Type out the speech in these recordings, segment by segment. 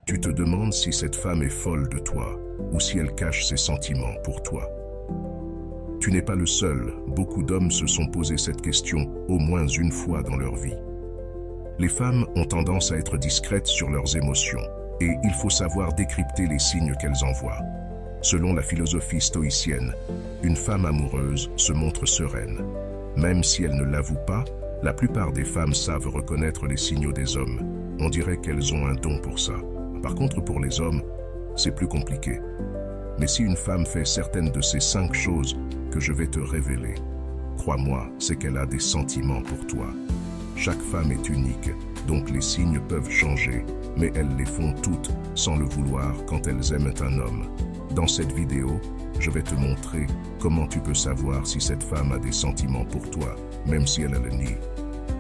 Tu te demandes si cette femme est folle de toi ou si elle cache ses sentiments pour toi. Tu n'es pas le seul, beaucoup d'hommes se sont posé cette question au moins une fois dans leur vie. Les femmes ont tendance à être discrètes sur leurs émotions et il faut savoir décrypter les signes qu'elles envoient. Selon la philosophie stoïcienne, une femme amoureuse se montre sereine. Même si elle ne l'avoue pas, la plupart des femmes savent reconnaître les signaux des hommes. On dirait qu'elles ont un don pour ça. Par contre, pour les hommes, c'est plus compliqué. Mais si une femme fait certaines de ces 5 choses que je vais te révéler, crois-moi, c'est qu'elle a des sentiments pour toi. Chaque femme est unique, donc les signes peuvent changer, mais elles les font toutes sans le vouloir quand elles aiment un homme. Dans cette vidéo, je vais te montrer comment tu peux savoir si cette femme a des sentiments pour toi, même si elle le nie.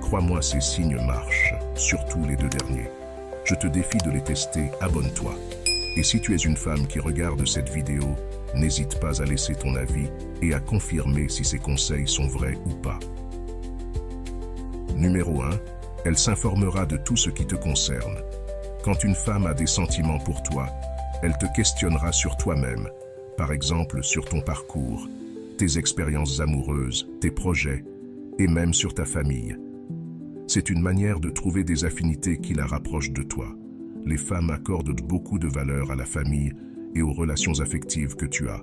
Crois-moi, ces signes marchent, surtout les 2 derniers. Je te défie de les tester, abonne-toi. Et si tu es une femme qui regarde cette vidéo, n'hésite pas à laisser ton avis et à confirmer si ces conseils sont vrais ou pas. Numéro 1. Elle s'informera de tout ce qui te concerne. Quand une femme a des sentiments pour toi, elle te questionnera sur toi-même, par exemple sur ton parcours, tes expériences amoureuses, tes projets, et même sur ta famille. C'est une manière de trouver des affinités qui la rapprochent de toi. Les femmes accordent beaucoup de valeur à la famille et aux relations affectives que tu as.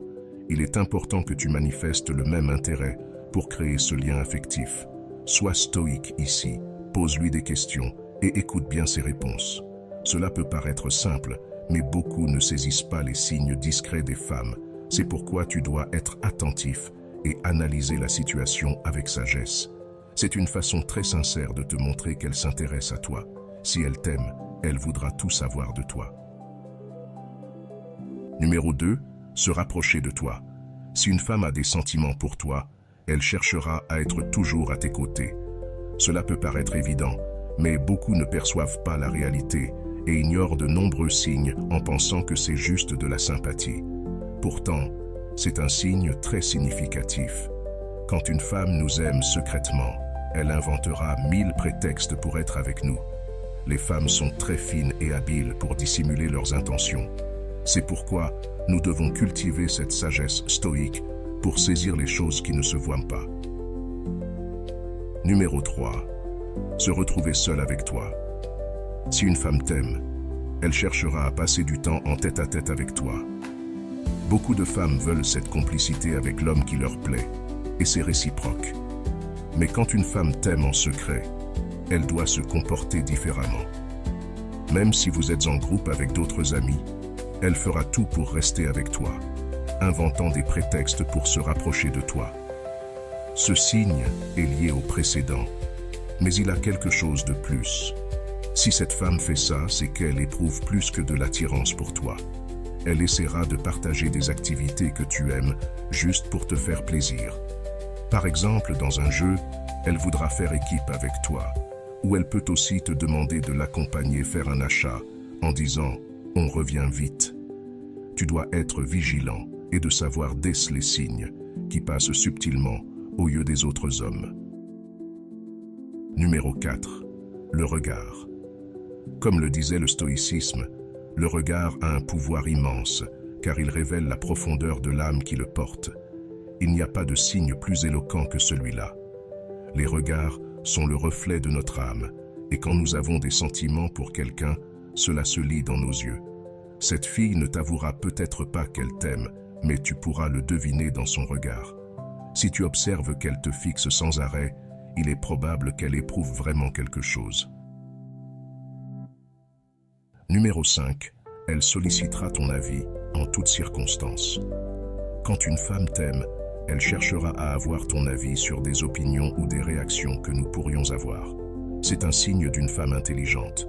Il est important que tu manifestes le même intérêt pour créer ce lien affectif. Sois stoïque ici, pose-lui des questions et écoute bien ses réponses. Cela peut paraître simple, mais beaucoup ne saisissent pas les signes discrets des femmes. C'est pourquoi tu dois être attentif et analyser la situation avec sagesse. C'est une façon très sincère de te montrer qu'elle s'intéresse à toi. Si elle t'aime, elle voudra tout savoir de toi. Numéro 2. Se rapprocher de toi. Si une femme a des sentiments pour toi, elle cherchera à être toujours à tes côtés. Cela peut paraître évident, mais beaucoup ne perçoivent pas la réalité et ignorent de nombreux signes en pensant que c'est juste de la sympathie. Pourtant, c'est un signe très significatif. Quand une femme nous aime secrètement, elle inventera 1000 prétextes pour être avec nous. Les femmes sont très fines et habiles pour dissimuler leurs intentions. C'est pourquoi nous devons cultiver cette sagesse stoïque pour saisir les choses qui ne se voient pas. Numéro 3. Se retrouver seule avec toi. Si une femme t'aime, elle cherchera à passer du temps en tête-à-tête avec toi. Beaucoup de femmes veulent cette complicité avec l'homme qui leur plaît, et c'est réciproque. Mais quand une femme t'aime en secret, elle doit se comporter différemment. Même si vous êtes en groupe avec d'autres amis, elle fera tout pour rester avec toi, inventant des prétextes pour se rapprocher de toi. Ce signe est lié au précédent, mais il a quelque chose de plus. Si cette femme fait ça, c'est qu'elle éprouve plus que de l'attirance pour toi. Elle essaiera de partager des activités que tu aimes juste pour te faire plaisir. Par exemple, dans un jeu, elle voudra faire équipe avec toi. Ou elle peut aussi te demander de l'accompagner faire un achat en disant « on revient vite ». Tu dois être vigilant et de savoir déceler les signes qui passent subtilement au lieu des autres hommes. Numéro 4. Le regard. Comme le disait le stoïcisme, le regard a un pouvoir immense car il révèle la profondeur de l'âme qui le porte. Il n'y a pas de signe plus éloquent que celui-là. Les regards sont le reflet de notre âme, et quand nous avons des sentiments pour quelqu'un, cela se lit dans nos yeux. Cette fille ne t'avouera peut-être pas qu'elle t'aime, mais tu pourras le deviner dans son regard. Si tu observes qu'elle te fixe sans arrêt, il est probable qu'elle éprouve vraiment quelque chose. Numéro 5. Elle sollicitera ton avis en toutes circonstances. Quand une femme t'aime, elle cherchera à avoir ton avis sur des opinions ou des réactions que nous pourrions avoir. C'est un signe d'une femme intelligente.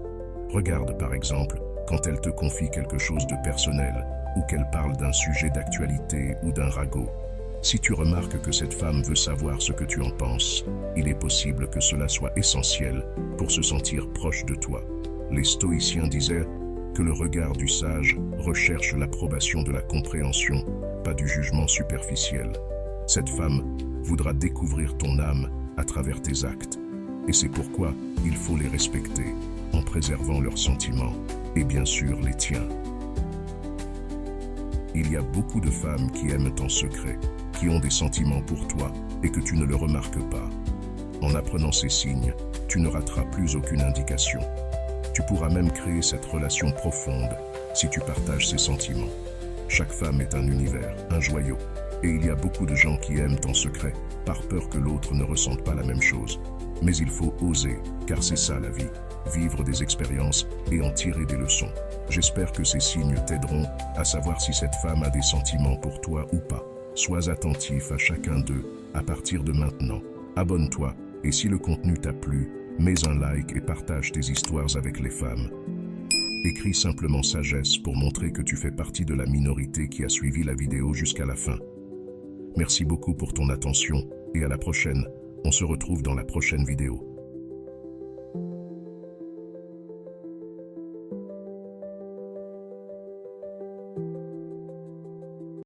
Regarde par exemple quand elle te confie quelque chose de personnel ou qu'elle parle d'un sujet d'actualité ou d'un ragot. Si tu remarques que cette femme veut savoir ce que tu en penses, il est possible que cela soit essentiel pour se sentir proche de toi. Les stoïciens disaient que le regard du sage recherche l'approbation de la compréhension, pas du jugement superficiel. Cette femme voudra découvrir ton âme à travers tes actes, et c'est pourquoi il faut les respecter en préservant leurs sentiments. et bien sûr les tiens. Il y a beaucoup de femmes qui aiment en secret, qui ont des sentiments pour toi et que tu ne le remarques pas. En apprenant ces signes, tu ne rateras plus aucune indication. Tu pourras même créer cette relation profonde si tu partages ces sentiments. Chaque femme est un univers, un joyau, et il y a beaucoup de gens qui aiment en secret, par peur que l'autre ne ressente pas la même chose. Mais il faut oser, car c'est ça la vie, vivre des expériences et en tirer des leçons. J'espère que ces signes t'aideront à savoir si cette femme a des sentiments pour toi ou pas. Sois attentif à chacun d'eux à partir de maintenant. Abonne-toi et si le contenu t'a plu, mets un like et partage tes histoires avec les femmes. Écris simplement sagesse pour montrer que tu fais partie de la minorité qui a suivi la vidéo jusqu'à la fin. Merci beaucoup pour ton attention et à la prochaine. On se retrouve dans la prochaine vidéo.